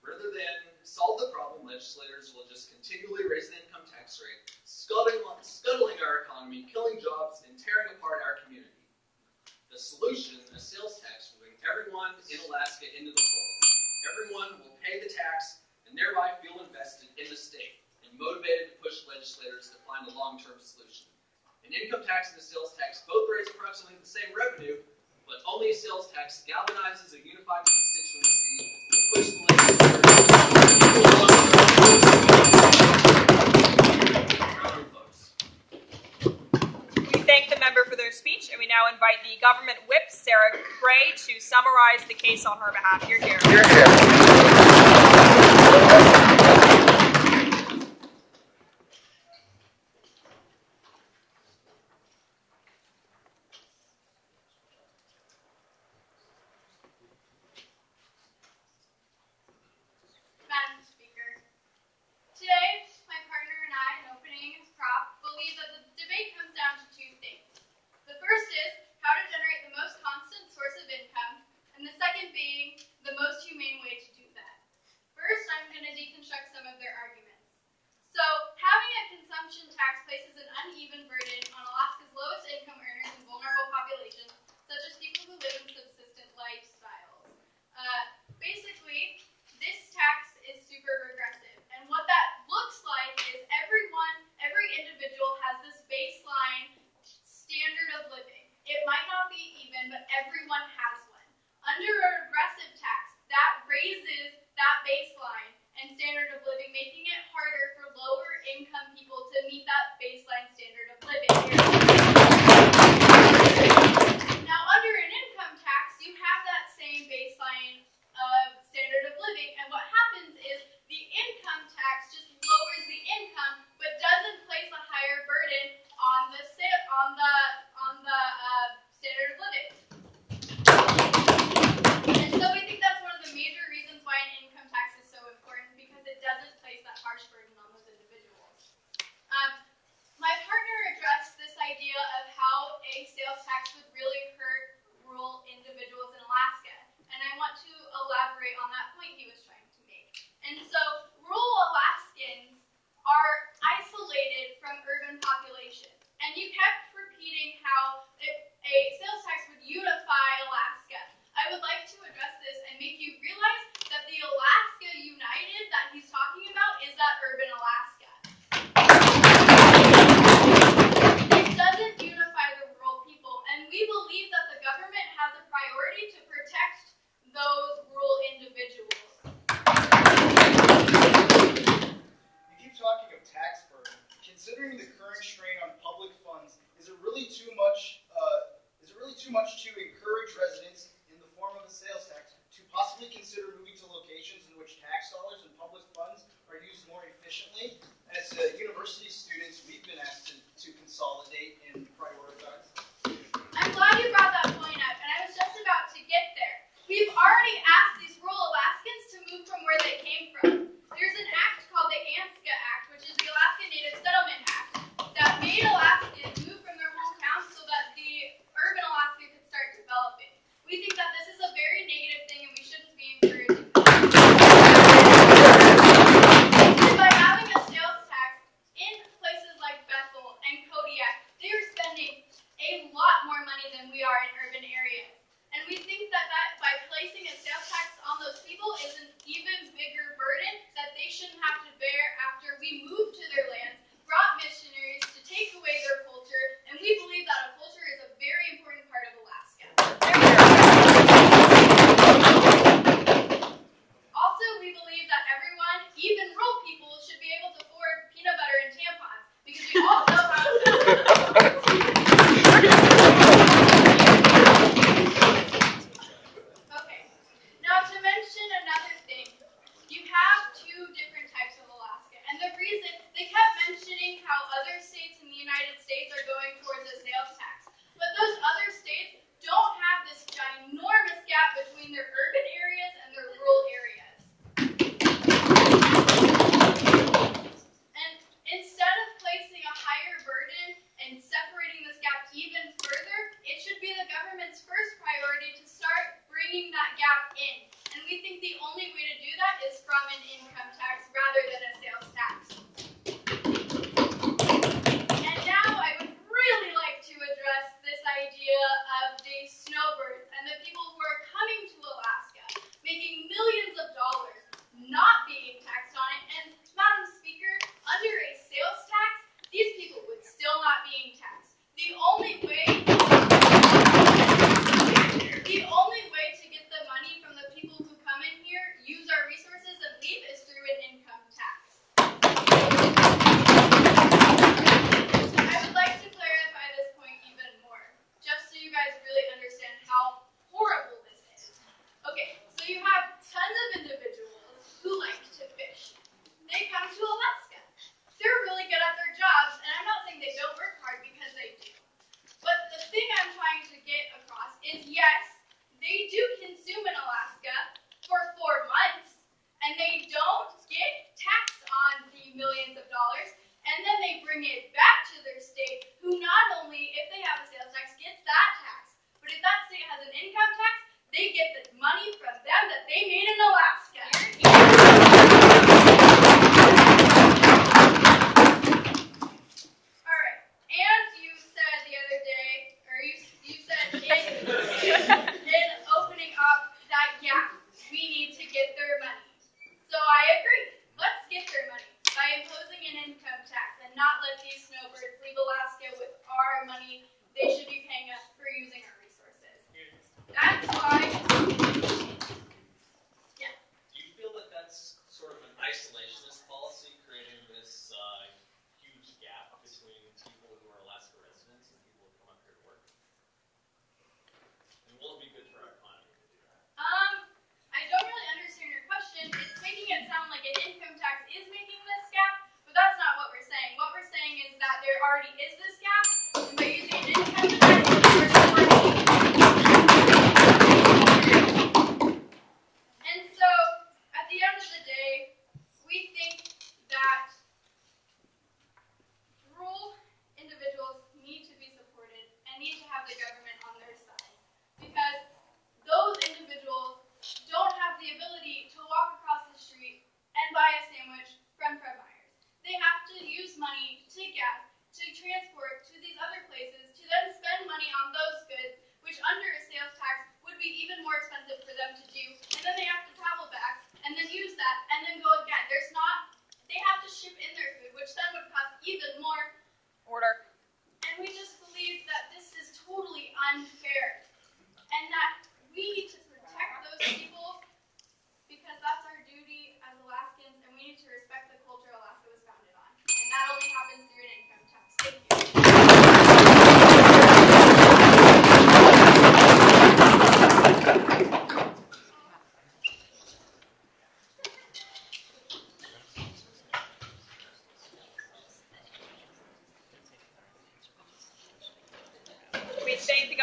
Speaker 3: Rather than solve the problem, legislators will just continually raise the income tax rate, scuttling our economy, killing jobs, and tearing apart our community. The solution, a sales tax, will bring everyone in Alaska into the fold. Everyone will pay the tax and thereby feel invested in the state and motivated to push legislators to find a long-term solution. An income tax and a sales tax both raise approximately the same revenue, but only a sales tax galvanizes a unified constituency will push the legislators.
Speaker 2: We thank the member for their speech, and we now invite the government whip, Sarah Gray, to summarize the case on her behalf. You're here.
Speaker 8: You're here.
Speaker 7: Madam Speaker, today my partner and I, in opening prop, believe that the debate comes down to two things. The first is how to generate the most constant source of income, and the second being the most humane way to do that. First, I'm going to deconstruct some of their arguments. So, having a consumption tax places an uneven burden on Alaska's lowest income earners and vulnerable populations, such as people who live in subsistence lifestyles. Basically, this tax is super regressive, and what that looks like is every individual has this baseline standard of living. It might not be even, but everyone has one. Under a regressive tax, that raises that baseline And so rural Alaskans are isolated from urban populations. And you kept repeating how a sales tax would unify Alaska. I would like to address this and make you realize that the Alaska United that he's talking about is that urban Alaska. It doesn't unify the rural people, and we believe that the government has a priority to protect those rural individuals.
Speaker 5: You keep talking of tax burden. Considering the current strain on public funds, is it really too much to encourage residents in the form of a sales tax to possibly consider moving to locations in which tax dollars and public funds are used more efficiently? As university students, we've been asked to consolidate and prioritize.
Speaker 7: I'm glad you brought that point up, and I was just about to get there. We've already asked these rural Alaskans to move from where they came from. There's an act called the ANSCA Act, which is the Alaska Native Settlement Act, that made Alaskans move from their hometowns so that the urban Alaska could start developing. We think that this is a very negative thing, and we shouldn't be encouraging that.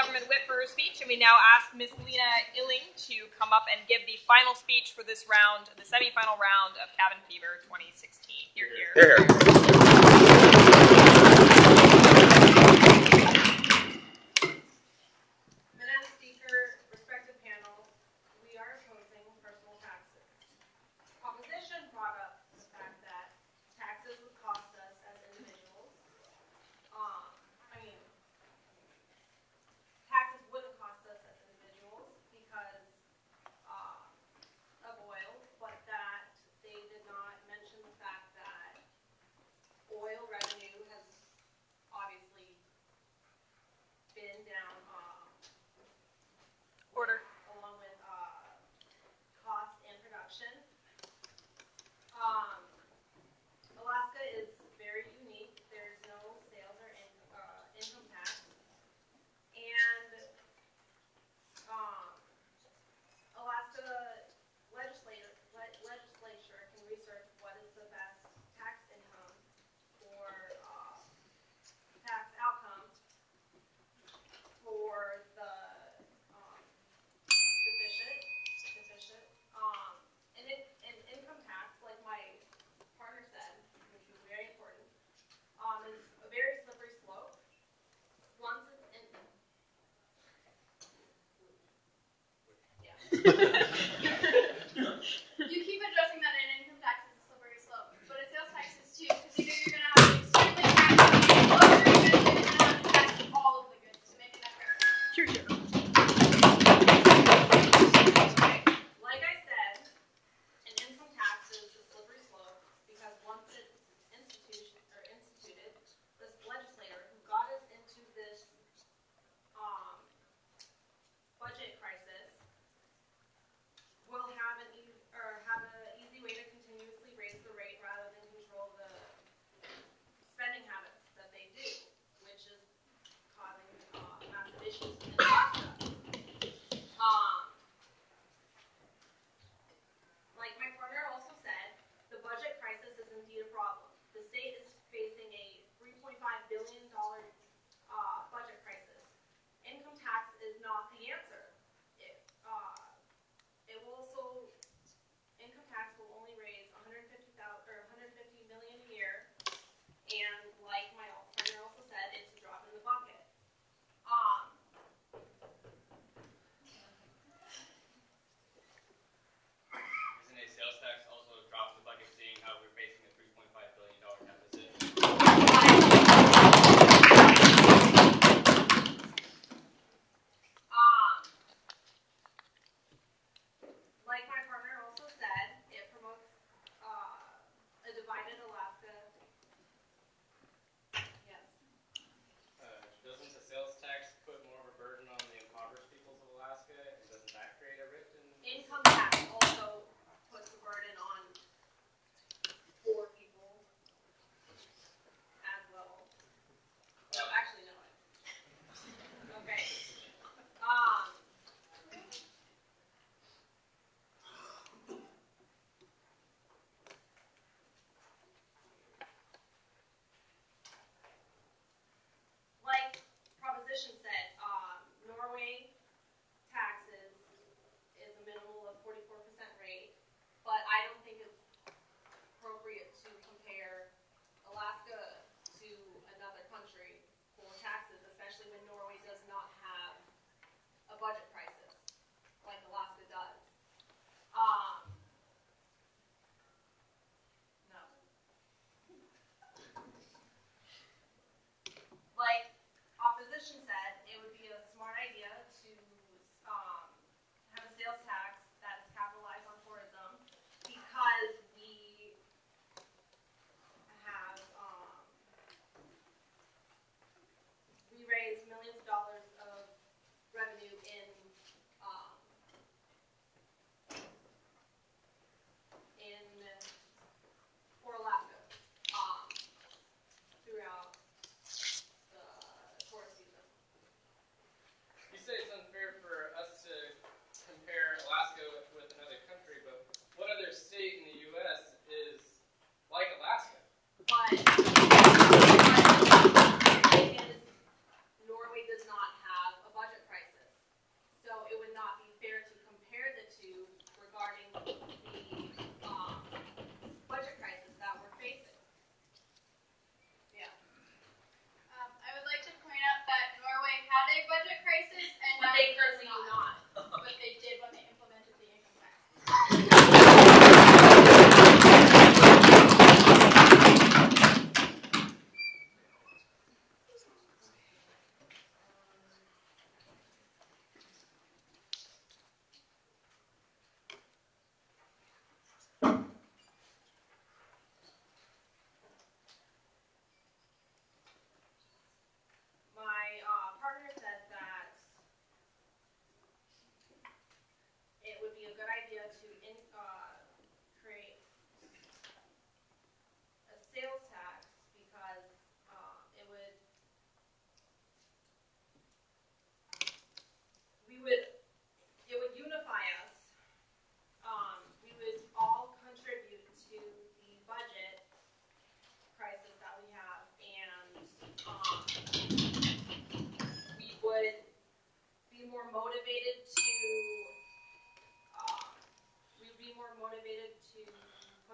Speaker 2: Alderman Whip for her speech, and we now ask Ms. Lena Illing to come up and give the final speech for this round, the semifinal round of Cabin Fever 2016. Here, here.
Speaker 11: Here.
Speaker 12: Madam Speaker, respected panel, we are opposing personal taxes. Opposition brought up the fact that taxes would cost us as individuals. Taxes wouldn't cost us as individuals because of oil, but that they did not mention the fact that oil revenue has obviously been down
Speaker 2: Order.
Speaker 12: along with cost and production. Alaska is very unique. There's no sales or income tax. And Alaska legislature can research what is the best tax income or tax outcome for the deficient. And income tax, like my partner said, which was very important, is a very slippery slope. Once it's in,
Speaker 7: You keep addressing that an income tax is a slippery slope, but a sales tax is too, because either you're going to have to extremely tax the lower goods, or you're going to have to tax all of the goods to make it fair.
Speaker 2: Here, here.
Speaker 12: like I said, an income tax is a slippery slope because once it's instituted, this legislator who got us into this budget crisis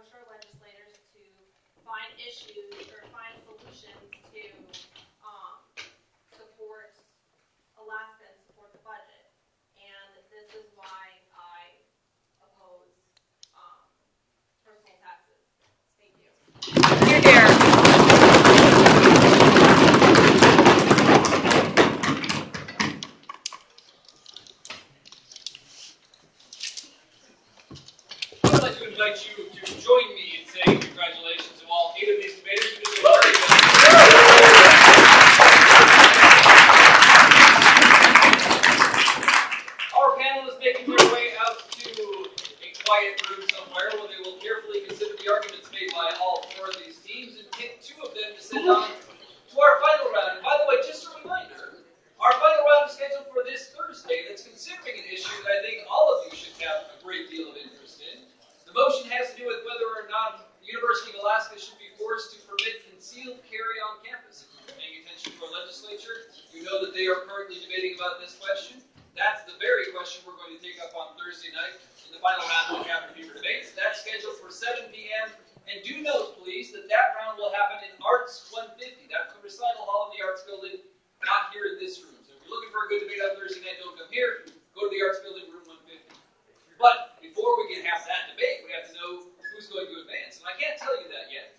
Speaker 12: push our legislators to find issues or find solutions to support Alaska and support the budget. And this is why I oppose personal taxes. Thank you.
Speaker 2: Here, here.
Speaker 1: I would like to invite you to join me in saying congratulations to all 8 of these debaters who did very good. Our panel is making their way out to a quiet room somewhere where they will carefully consider the arguments made by all 4 of these teams and pick 2 of them to send on to our final round. And by the way, just a reminder, our final round is scheduled for this Thursday that's considering an issue that I think all of you should have a great deal of interest in. The motion has to do with whether or not the University of Alaska should be forced to permit concealed carry on campus. If you're paying attention to our legislature, you know that they are currently debating about this question. That's the very question we're going to take up on Thursday night in the final round of the Captain Fever debates. That's scheduled for 7 p.m. And do note, please, that that round will happen in Arts 150. That's the recital hall in the Arts Building, not here in this room. So if you're looking for a good debate on Thursday night, don't come here. Go to the Arts Building, room 150. But before we can have that debate, we have to know who's going to advance. And I can't tell you that yet.